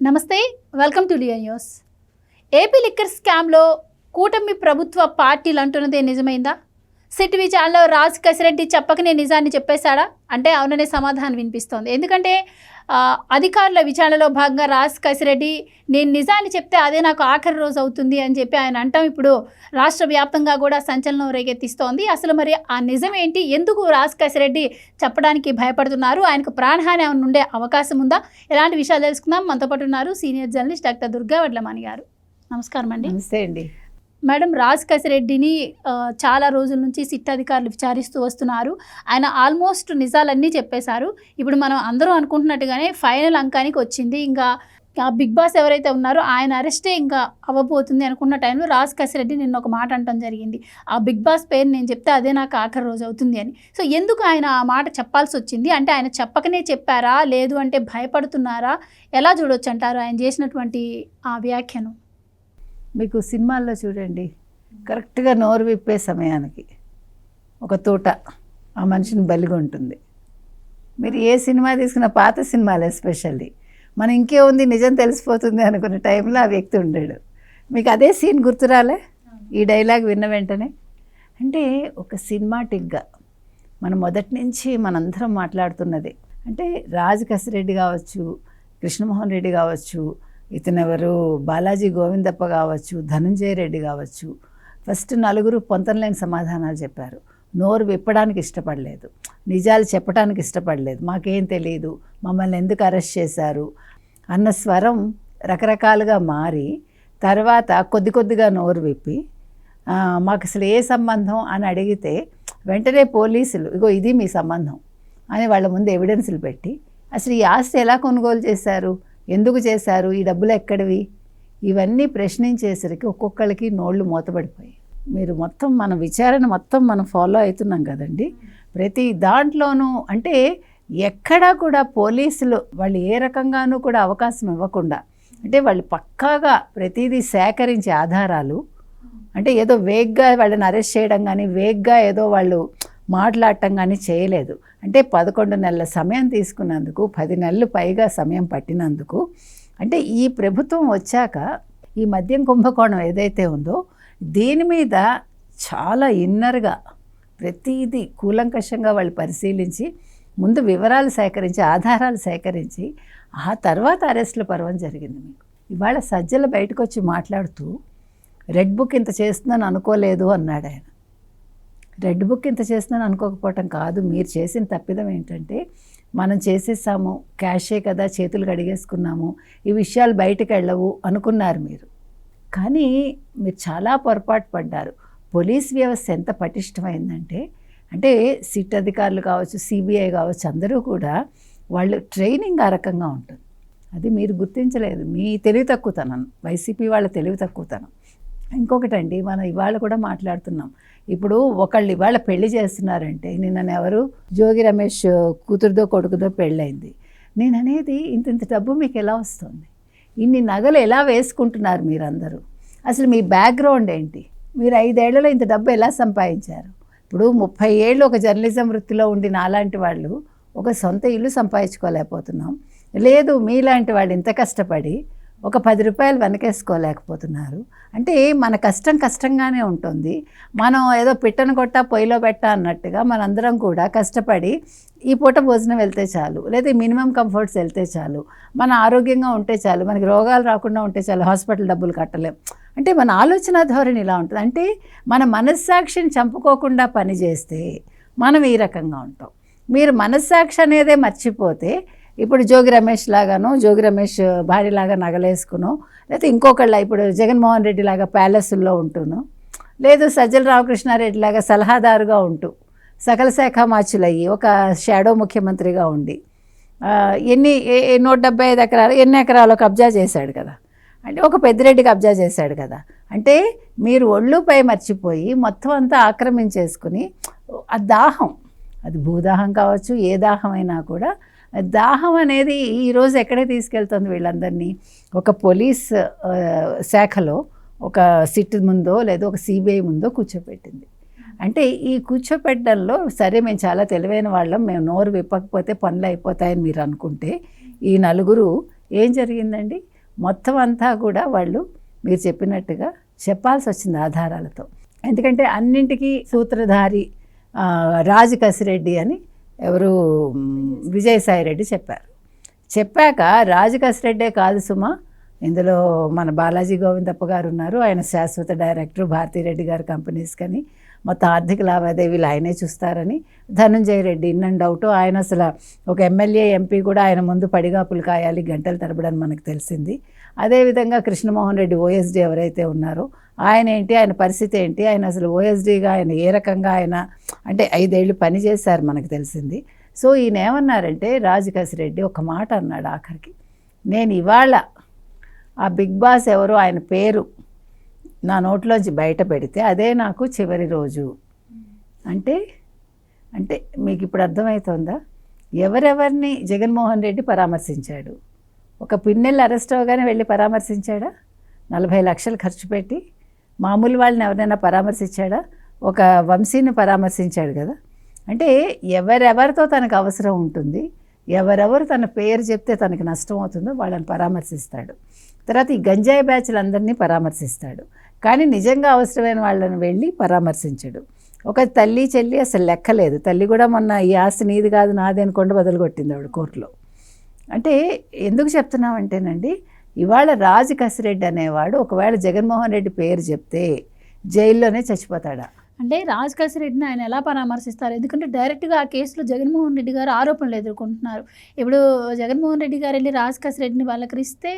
నమస్తే, welcome to Leo news. AP liquor స్కామ్లో కూటమి ప్రభుత్వ పార్టీలు అంటున్నదే నిజమైందా? సిట్ విచారణలో రాజ్ కసిరెడ్డి చెప్పకనే నిజాన్ని చెప్పేశాడా అంటే అవుననే సమాధానం వినిపిస్తోంది. ఎందుకంటే అధికారుల విచారణలో భాగంగా రాజ్ కసిరెడ్డి నేను నిజాన్ని చెప్తే అదే నాకు ఆఖరి రోజు అవుతుంది అని చెప్పి ఆయన అంటాం ఇప్పుడు రాష్ట్ర వ్యాప్తంగా కూడా సంచలనం రేకెత్తిస్తోంది. అసలు మరి ఆ నిజం ఏంటి? ఎందుకు రాజ్ కసిరెడ్డి చెప్పడానికి భయపడుతున్నారు? ఆయనకు ప్రాణహాని ఏమైనా ఉండే అవకాశం ఉందా? ఎలాంటి విషయాలు తెలుసుకుందాం. మనతో పాటు ఉన్నారు senior journalist doctor Durga Vadlamani గారు. నమస్కారం అండి. నమస్తే అండి. మేడం, రాజ్ కసిరెడ్డిని చాలా రోజుల నుంచి సిట్ అధికారులు విచారిస్తూ వస్తున్నారు. ఆయన ఆల్మోస్ట్ నిజాలన్నీ చెప్పేశారు. ఇప్పుడు మనం అందరూ అనుకుంటున్నట్టుగానే ఫైనల్ అంకానికి వచ్చింది. ఇంకా బిగ్ బాస్ ఎవరైతే ఉన్నారో ఆయన అరెస్టే ఇంకా అవ్వబోతుంది అనుకున్న టైంలో రాజ్ కసిరెడ్డి నిన్న ఒక మాట అంటం జరిగింది. ఆ బిగ్ బాస్ పేరు నేను చెప్తే అదే నాకు ఆఖరి రోజు అవుతుంది అని. సో ఎందుకు ఆయన ఆ మాట చెప్పాల్సి వచ్చింది? అంటే ఆయన చెప్పకనే చెప్పారా, లేదు అంటే భయపడుతున్నారా? ఎలా చూడొచ్చు అంటారు ఆయన చేసినటువంటి ఆ వ్యాఖ్యను? మీకు సినిమాల్లో చూడండి, కరెక్ట్గా నోరు విప్పే సమయానికి ఒక తోట ఆ మనిషిని బలిగా ఉంటుంది. మీరు ఏ సినిమా తీసుకున్న, పాత సినిమాలు ఎస్పెషల్లీ, మనం ఇంకేముంది నిజం తెలిసిపోతుంది అనుకున్న టైంలో ఆ వ్యక్తి ఉండాడు. మీకు అదే సీన్ గుర్తురాలే ఈ డైలాగ్ విన్న వెంటనే? అంటే ఒక సినిమాటిక్గా మనం మొదటి నుంచి మనందరం మాట్లాడుతున్నది అంటే రాజ్ కసిరెడ్డి కావచ్చు, కృష్ణమోహన్ రెడ్డి కావచ్చు, ఇతనెవరు బాలాజీ గోవిందప్ప కావచ్చు, ధనంజయ రెడ్డి కావచ్చు, ఫస్ట్ నలుగురు పొంతనలేని సమాధానాలు చెప్పారు. నోరు విప్పడానికి ఇష్టపడలేదు, నిజాలు చెప్పడానికి ఇష్టపడలేదు. మాకేం తెలియదు, మమ్మల్ని ఎందుకు అరెస్ట్ చేశారు అన్న స్వరం రకరకాలుగా మారి తర్వాత కొద్ది కొద్దిగా నోరు విప్పి మాకు అసలు ఏ సంబంధం అని అడిగితే వెంటనే పోలీసులు ఇగో ఇది మీ సంబంధం అని వాళ్ళ ముందు ఎవిడెన్స్లు పెట్టి అసలు ఈ ఆస్తి ఎలా కొనుగోలు చేశారు, ఎందుకు చేశారు, ఈ డబ్బులు ఎక్కడివి, ఇవన్నీ ప్రశ్నించేసరికి ఒక్కొక్కరికి నోళ్ళు మూతపడిపోయి. మీరు మొత్తం మన విచారణ మొత్తం మనం ఫాలో అవుతున్నాం కదండి. ప్రతి దాంట్లోనూ అంటే ఎక్కడా కూడా పోలీసులు వాళ్ళు ఏ రకంగానూ కూడా అవకాశం ఇవ్వకుండా, అంటే వాళ్ళు పక్కాగా ప్రతిదీ సేకరించి ఆధారాలు, అంటే ఏదో వేగ్గా వాళ్ళని అరెస్ట్ చేయడం కానీ వేగ్గా ఏదో వాళ్ళు మాట్లాడటం కానీ చేయలేదు. అంటే 11 నెలల సమయం తీసుకున్నందుకు, 10 నెలలు పైగా సమయం పట్టినందుకు, అంటే ఈ ప్రభుత్వం వచ్చాక ఈ మద్యం కుంభకోణం ఏదైతే ఉందో దీని మీద చాలా ఇన్నర్గా ప్రతిదీ కూలంకషంగా వాళ్ళు పరిశీలించి ముందు వివరాలు సేకరించి ఆధారాలు సేకరించి ఆ తర్వాత అరెస్టుల పర్వం జరిగింది. మీకు ఇవాళ సజ్జల బయటకు వచ్చి మాట్లాడుతూ రెడ్ బుక్ ఇంత చేస్తుందని అనుకోలేదు అన్నాడు ఆయన. రెడ్ బుక్ ఇంత చేస్తుందని అనుకోకపోవటం కాదు, మీరు చేసిన తప్పిదం ఏంటంటే మనం చేసేసాము, క్యాషే కదా, చేతులు కడిగేసుకున్నాము, ఈ విషయాలు బయటకు వెళ్ళవు అనుకున్నారు మీరు. కానీ మీరు చాలా పొరపాటు పడ్డారు. పోలీస్ వ్యవస్థ ఎంత పటిష్టమైందంటే, అంటే సిట్ అధికారులు కావచ్చు, సిబిఐ కావచ్చు, అందరూ కూడా వాళ్ళు ట్రైనింగ్ ఆ రకంగా ఉంటుంది. అది మీరు గుర్తించలేదు, మీ తెలివి తక్కువతనం, వైసీపీ వాళ్ళ తెలివి తక్కువతనం. ఇంకొకటండి, మనం ఇవాళ కూడా మాట్లాడుతున్నాం. ఇప్పుడు ఒకళ్ళు ఇవాళ పెళ్లి చేస్తున్నారంటే, నిన్నెవరు జోగి రమేష్ కూతురుదో కొడుకుదో పెళ్ళైంది. నేను అనేది ఇంత డబ్బు మీకు ఎలా వస్తుంది, ఇన్ని నగలు ఎలా వేసుకుంటున్నారు మీరందరూ, అసలు మీ బ్యాక్గ్రౌండ్ ఏంటి, మీరు 5 ఏళ్లలో ఇంత డబ్బు ఎలా సంపాదించారు? ఇప్పుడు 30 ఏళ్ళు ఒక జర్నలిజం వృత్తిలో ఉండి నాలాంటి వాళ్ళు ఒక సొంత ఇల్లు సంపాదించుకోలేకపోతున్నాం. లేదు, మీలాంటి వాళ్ళు ఇంత కష్టపడి ఒక 10 రూపాయలు వెనకేసుకోలేకపోతున్నారు. అంటే మన కష్టం కష్టంగానే ఉంటుంది. మనం ఏదో పిట్టను కొట్టా పొయ్యిలో పెట్టా అన్నట్టుగా మనందరం కూడా కష్టపడి ఈ పూట భోజనం వెళ్తే చాలు, లేదా మినిమం కంఫర్ట్స్ వెళ్తే చాలు, మన ఆరోగ్యంగా ఉంటే చాలు, మనకి రోగాలు రాకుండా ఉంటే చాలు, హాస్పిటల్ డబ్బులు కట్టలేం. అంటే మన ఆలోచన ధోరణి ఇలా ఉంటుంది. అంటే మన మనస్సాక్షిని చంపుకోకుండా పని చేస్తే మనం ఈ రకంగా ఉంటాం. మీరు మనస్సాక్షి అనేదే మర్చిపోతే ఇప్పుడు జోగి రమేష్ లాగానో, జోగి రమేష్ భార్యలాగా నగలేసుకునో, లేకపోతే ఇంకొకళ్ళ ఇప్పుడు జగన్మోహన్ రెడ్డి లాగా ప్యాలెస్ల్లో ఉంటూనో, లేదు సజ్జల రామకృష్ణారెడ్డి లాగా సలహాదారుగా ఉంటూ సకల శాఖ మార్చులయ్యి ఒక షాడో ముఖ్యమంత్రిగా ఉండి 175 ఎకరాలు ఎన్ని ఎకరాలు కబ్జా చేశాడు కదా, అంటే ఒక పెద్దిరెడ్డి కబ్జా చేశాడు కదా. అంటే మీరు ఒళ్ళుపై మర్చిపోయి మొత్తం అంతా ఆక్రమించేసుకుని ఆ దాహం, అది భూదాహం కావచ్చు, ఏ దాహమైనా కూడా దాహం అనేది ఈరోజు ఎక్కడే తీసుకెళ్తుంది వీళ్ళందరినీ? ఒక పోలీస్ శాఖలో ఒక సిట్ ముందో లేదా ఒక సిబిఐ ముందో కూర్చోపెట్టింది. అంటే ఈ కూర్చోపెట్టడంలో సరే మేము చాలా తెలివైన వాళ్ళం, మేము నోరు విప్పకపోతే పనులు అయిపోతాయని మీరు అనుకుంటే, ఈ నలుగురు ఏం జరిగిందండి? మొత్తం అంతా కూడా వాళ్ళు మీరు చెప్పినట్టుగా చెప్పాల్సి వచ్చింది ఆధారాలతో. ఎందుకంటే అన్నింటికీ సూత్రధారి రాజు కసిరెడ్డి అని ఎవరు విజయసాయిరెడ్డి చెప్పాక రాజు కసిరెడ్డే కాదు సుమా, ఇందులో మన బాలాజీ గోవిందప్ప గారు ఉన్నారు, ఆయన శాశ్వత డైరెక్టర్ భారతీరెడ్డి గారి కంపెనీస్ కానీ మొత్తం ఆర్థిక లావాదేవీలు ఆయనే చూస్తారని Dhananjaya Reddy in and out, ఆయన అసలు ఒక ఎమ్మెల్యే ఎంపీ కూడా ఆయన ముందు పడిగాపులు కాయాలి గంటలు తరబడని మనకు తెలిసింది. అదేవిధంగా కృష్ణమోహన్ రెడ్డి ఓఎస్డీ ఎవరైతే ఉన్నారో ఆయన ఏంటి, ఆయన పరిస్థితి ఏంటి, ఆయన అసలు ఓఎస్డీగా ఆయన ఏ రకంగా ఆయన అంటే 5 ఏళ్ళు పని చేశారు మనకు తెలిసింది. సో ఈయన ఏమన్నారంటే రాజు కసిరెడ్డి ఒక మాట అన్నాడు ఆఖరికి, నేను ఇవాళ ఆ బిగ్ బాస్ ఎవరో ఆయన పేరు నా నోట్లోంచి బయట పెడితే అదే నాకు చివరి రోజు. అంటే అంటే మీకు ఇప్పుడు అర్థమవుతుందా, ఎవరెవరిని జగన్మోహన్ రెడ్డి పరామర్శించాడు? ఒక పిన్నెల్లి అరెస్ట్ అవగానే వెళ్ళి పరామర్శించాడా? 40 లక్షలు ఖర్చు పెట్టి మామూలు వాళ్ళని ఎవరైనా పరామర్శించాడా? ఒక వంశీని పరామర్శించాడు కదా. అంటే ఎవరెవరితో తనకు అవసరం ఉంటుంది, ఎవరెవరు తన పేరు చెప్తే తనకు నష్టం అవుతుందో వాళ్ళని పరామర్శిస్తాడు. తర్వాత ఈ గంజాయి బ్యాచ్లందరినీ పరామర్శిస్తాడు, కానీ నిజంగా అవసరమైన వాళ్ళని వెళ్ళి పరామర్శించడు. ఒక తల్లి చెల్లి అసలు లెక్కలేదు, తల్లి కూడా మొన్న ఈ ఆస్తి నీది కాదు నాది అని కొండ బదులు కొట్టింది ఆవిడ కోర్టులో. అంటే ఎందుకు చెప్తున్నామంటేనండి, ఇవాళ రాజు కసిరెడ్డి అనేవాడు ఒకవేళ జగన్మోహన్ రెడ్డి పేరు చెప్తే జైల్లోనే చచ్చిపోతాడా? అంటే రాజ్ కసిరెడ్డిని ఆయన ఎలా పరామర్శిస్తారు? ఎందుకంటే డైరెక్ట్గా ఆ కేసులో జగన్మోహన్ రెడ్డి గారు ఆరోపణలు ఎదుర్కొంటున్నారు. ఇప్పుడు జగన్మోహన్ రెడ్డి గారు వెళ్ళి రాజ్ కసిరెడ్డిని వాళ్ళకరిస్తే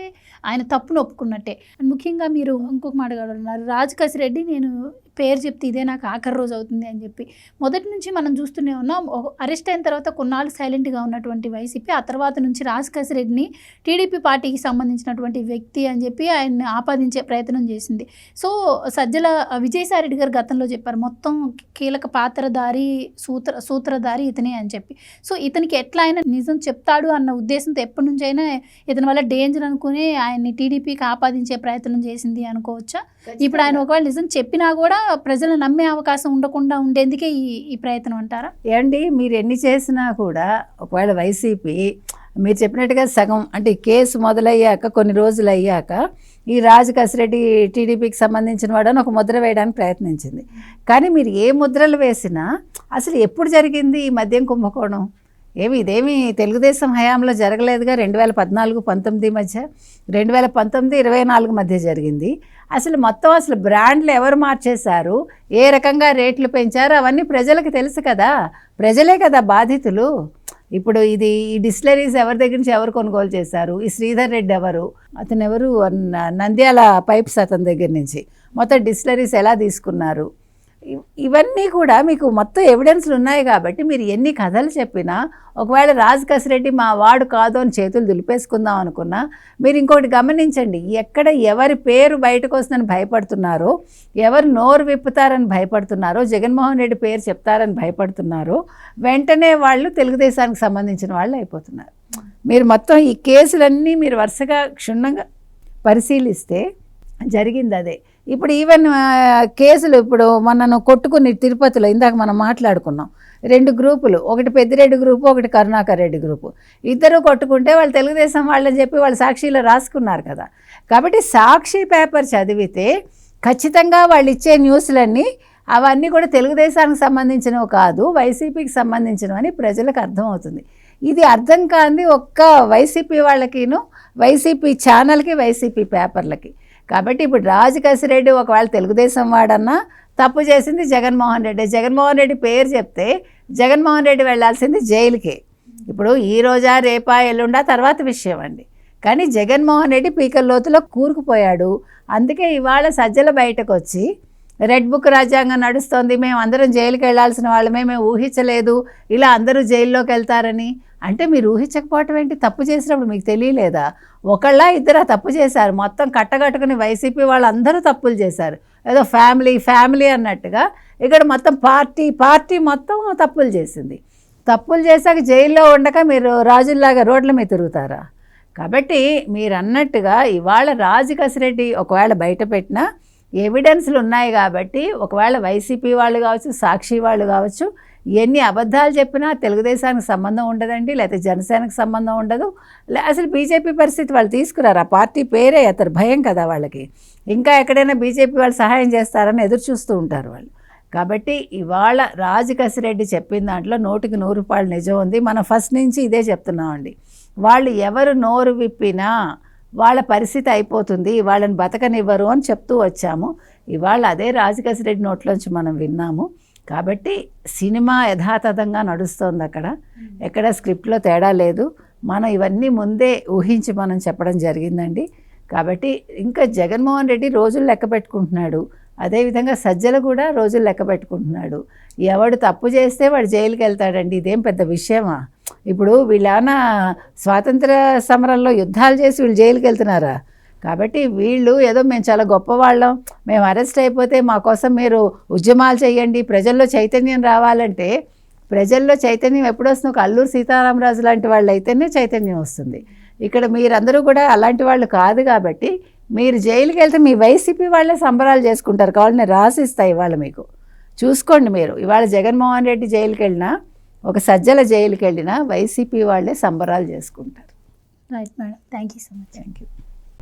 ఆయన తప్పును ఒప్పుకున్నట్టే. ముఖ్యంగా మీరు ఇంకొక మాట అన్నారు, రాజ్ కసిరెడ్డి నేను పేరు చెప్తే ఇదే నాకు ఆఖరి రోజు అవుతుంది అని చెప్పి మొదటి నుంచి మనం చూస్తూనే ఉన్నాం. అరెస్ట్ అయిన తర్వాత కొన్నాళ్ళు సైలెంట్గా ఉన్నటువంటి వైసీపీ ఆ తర్వాత నుంచి రాజ్ కసిరెడ్డిని టీడీపీ పార్టీకి సంబంధించినటువంటి వ్యక్తి అని చెప్పి ఆయన్ని ఆపాదించే ప్రయత్నం చేసింది. సో సజ్జల విజయసాయిరెడ్డి గారు గతంలో చెప్పారు మొత్తం కీలక పాత్రధారి సూత్రధారి ఇతనే అని చెప్పి. సో ఇతనికి ఎట్లా అయినా నిజం చెప్తాడు అన్న ఉద్దేశంతో ఎప్పటి నుంచైనా ఇతని వల్ల డేంజర్ అనుకుని ఆయన్ని టీడీపీకి ఆపాదించే ప్రయత్నం చేసింది అనుకోవచ్చా? ఇప్పుడు ఆయన ఒకవేళ నిజం చెప్పినా కూడా ప్రజలు నమ్మే అవకాశం ఉండకుండా ఉండేందుకే ఈ ప్రయత్నం అంటారా? ఏమండి, మీరు ఎన్ని చేసినా కూడా ఒకవేళ వైసీపీ మీరు చెప్పినట్టుగా సగం అంటే కేసు మొదలయ్యాక కొన్ని రోజులు అయ్యాక ఈ రాజు కసిరెడ్డి టీడీపీకి సంబంధించిన వాడని ఒక ముద్ర వేయడానికి ప్రయత్నించింది. కానీ మీరు ఏ ముద్రలు వేసినా అసలు ఎప్పుడు జరిగింది ఈ మద్యం కుంభకోణం? ఇదేమి తెలుగుదేశం హయాంలో జరగలేదుగా. 2014-19 మధ్య, 2019-24 మధ్య జరిగింది. అసలు మొత్తం అసలు బ్రాండ్లు ఎవరు మార్చేశారు, ఏ రకంగా రేట్లు పెంచారు అవన్నీ ప్రజలకు తెలుసు కదా. ప్రజలే కదా బాధితులు. ఇప్పుడు ఈ డిస్టిలరీస్ ఎవరి దగ్గర నుంచి ఎవరు కొనుగోలు చేశారు? ఈ శ్రీధర్ రెడ్డి ఎవరు, అతను ఎవరు, నంద్యాల పైప్స్ అతని దగ్గర నుంచి మొత్తం డిస్టిలరీస్ ఎలా తీసుకున్నారు, ఇవన్నీ కూడా మీకు మొత్తం ఎవిడెన్స్లు ఉన్నాయి. కాబట్టి మీరు ఎన్ని కథలు చెప్పినా ఒకవేళ రాజ్ కసిరెడ్డి మా వాడు కాదు అని చేతులు దులిపేసుకుందాం అనుకున్నా, మీరు ఇంకోటి గమనించండి, ఎక్కడ ఎవరి పేరు బయటకు వస్తుందని భయపడుతున్నారో, ఎవరు నోరు విప్పుతారని భయపడుతున్నారో, జగన్మోహన్ రెడ్డి పేరు చెప్తారని భయపడుతున్నారో వెంటనే వాళ్ళు తెలుగుదేశానికి సంబంధించిన వాళ్ళు అయిపోతున్నారు. మీరు మొత్తం ఈ కేసులన్నీ మీరు వరుసగా క్షుణ్ణంగా పరిశీలిస్తే జరిగింది అదే. ఇప్పుడు ఈవెన్ కేసులు ఇప్పుడు మనను కొట్టుకుని తిరుపతిలో ఇందాక మనం మాట్లాడుకున్నాం, 2 గ్రూపులు, ఒకటి పెద్దిరెడ్డి గ్రూపు, ఒకటి కరుణాకర్ రెడ్డి గ్రూపు, ఇద్దరు కొట్టుకుంటే వాళ్ళు తెలుగుదేశం వాళ్ళని చెప్పి వాళ్ళు సాక్షిలో రాసుకున్నారు కదా. కాబట్టి సాక్షి పేపర్ చదివితే ఖచ్చితంగా వాళ్ళు ఇచ్చే న్యూస్లన్నీ అవన్నీ కూడా తెలుగుదేశానికి సంబంధించినవి కాదు, వైసీపీకి సంబంధించినవని ప్రజలకు అర్థమవుతుంది. ఇది అర్థం కాంది ఒక్క వైసీపీ వాళ్ళకిను, వైసీపీ ఛానల్కి, వైసీపీ పేపర్లకి. కాబట్టి ఇప్పుడు రాజు కసిరెడ్డి ఒకవేళ తెలుగుదేశం వాడన్నా తప్పు చేసింది జగన్మోహన్ రెడ్డి. జగన్మోహన్ రెడ్డి పేరు చెప్తే జగన్మోహన్ రెడ్డి వెళ్ళాల్సింది జైలుకే. ఇప్పుడు ఈ రోజా రేపా ఎల్లుండా తర్వాత విషయం అండి. కానీ జగన్మోహన్ రెడ్డి పీకల లోతులో కూరుకుపోయాడు. అందుకే ఇవాళ సజ్జల బయటకు వచ్చి రెడ్ బుక్ రాజ్యాంగం నడుస్తోంది, మేము అందరం జైలుకి వెళ్ళాల్సిన వాళ్ళమే, మేము ఊహించలేదు ఇలా అందరూ జైల్లోకి వెళ్తారని. అంటే మీరు ఊహించకపోవటం ఏంటి? తప్పు చేసినప్పుడు మీకు తెలియలేదా? ఒకళ్ళ ఇద్దరు తప్పు చేశారు, మొత్తం కట్టగట్టుకుని వైసీపీ వాళ్ళందరూ తప్పులు చేశారు. ఏదో ఫ్యామిలీ అన్నట్టుగా ఇక్కడ మొత్తం పార్టీ మొత్తం తప్పులు చేసింది. తప్పులు చేశాక జైల్లో ఉండక మీరు రాజుల్లాగా రోడ్ల మీద తిరుగుతారా? కాబట్టి మీరు అన్నట్టుగా ఇవాళ రాజు కసిరెడ్డి ఒకవేళ బయట పెట్టినా ఎవిడెన్స్లు ఉన్నాయి. కాబట్టి ఒకవేళ వైసీపీ వాళ్ళు కావచ్చు, సాక్షి వాళ్ళు కావచ్చు, ఎన్ని అబద్ధాలు చెప్పినా తెలుగుదేశానికి సంబంధం ఉండదండి, లేకపోతే జనసేనకు సంబంధం ఉండదు. అసలు బీజేపీ పరిస్థితి వాళ్ళు తీసుకురారు. ఆ పార్టీ పేరే అతను భయం కదా వాళ్ళకి. ఇంకా ఎక్కడైనా బీజేపీ వాళ్ళు సహాయం చేస్తారని ఎదురు చూస్తూ ఉంటారు వాళ్ళు. కాబట్టి ఇవాళ రాజు కసిరెడ్డి చెప్పిన దాంట్లో 100కి 100 రూపాయలు నిజం ఉంది. మనం ఫస్ట్ నుంచి ఇదే చెప్తున్నామండి. వాళ్ళు ఎవరు నోరు విప్పినా వాళ్ళ పరిస్థితి అయిపోతుంది, వాళ్ళని బతకనివ్వరు అని చెప్తూ వచ్చాము. ఇవాళ అదే రాజు కసిరెడ్డి నోట్లోంచి మనం విన్నాము. కాబట్టి సినిమా యథాతథంగా నడుస్తోంది అక్కడ, ఎక్కడ స్క్రిప్ట్లో తేడా లేదు. మనం ఇవన్నీ ముందే ఊహించి మనం చెప్పడం జరిగిందండి. కాబట్టి ఇంకా జగన్మోహన్ రెడ్డి రోజులు లెక్క పెట్టుకుంటున్నాడు, అదేవిధంగా సజ్జలు కూడా రోజులు లెక్క పెట్టుకుంటున్నాడు. ఎవడు తప్పు చేస్తే వాడు జైలుకి వెళ్తాడండి, ఇదేం పెద్ద విషయమా? ఇప్పుడు వీళ్ళేమన్నా స్వాతంత్ర సమరంలో యుద్ధాలు చేసి వీళ్ళు జైలుకి వెళ్తున్నారా? కాబట్టి వీళ్ళు ఏదో మేము చాలా గొప్పవాళ్ళం, మేము అరెస్ట్ అయిపోతే మా కోసం మీరు ఉద్యమాలు చేయండి, ప్రజల్లో చైతన్యం రావాలంటే ప్రజల్లో చైతన్యం ఎప్పుడు వస్తుంది? ఒక అల్లూరు సీతారామరాజు లాంటి వాళ్ళు అయితేనే చైతన్యం వస్తుంది. ఇక్కడ మీరందరూ కూడా అలాంటి వాళ్ళు కాదు. కాబట్టి మీరు జైలుకి వెళ్తే మీ వైసీపీ వాళ్ళే సంబరాలు చేసుకుంటారు. కావాలి నేను రాసిస్తా ఇవాళ మీకు చూసుకోండి. మీరు ఇవాళ జగన్మోహన్ రెడ్డి జైలుకి వెళ్ళినా, ఒక సజ్జల జైలుకి వెళ్ళినా వైసీపీ వాళ్ళే సంబరాలు చేసుకుంటారు. Right madam, thank you so much. Thank you.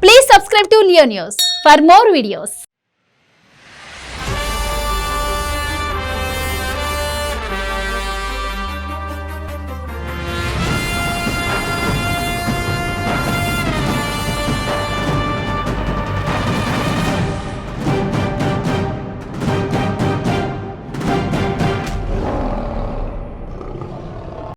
Please subscribe to Leo news for more videos.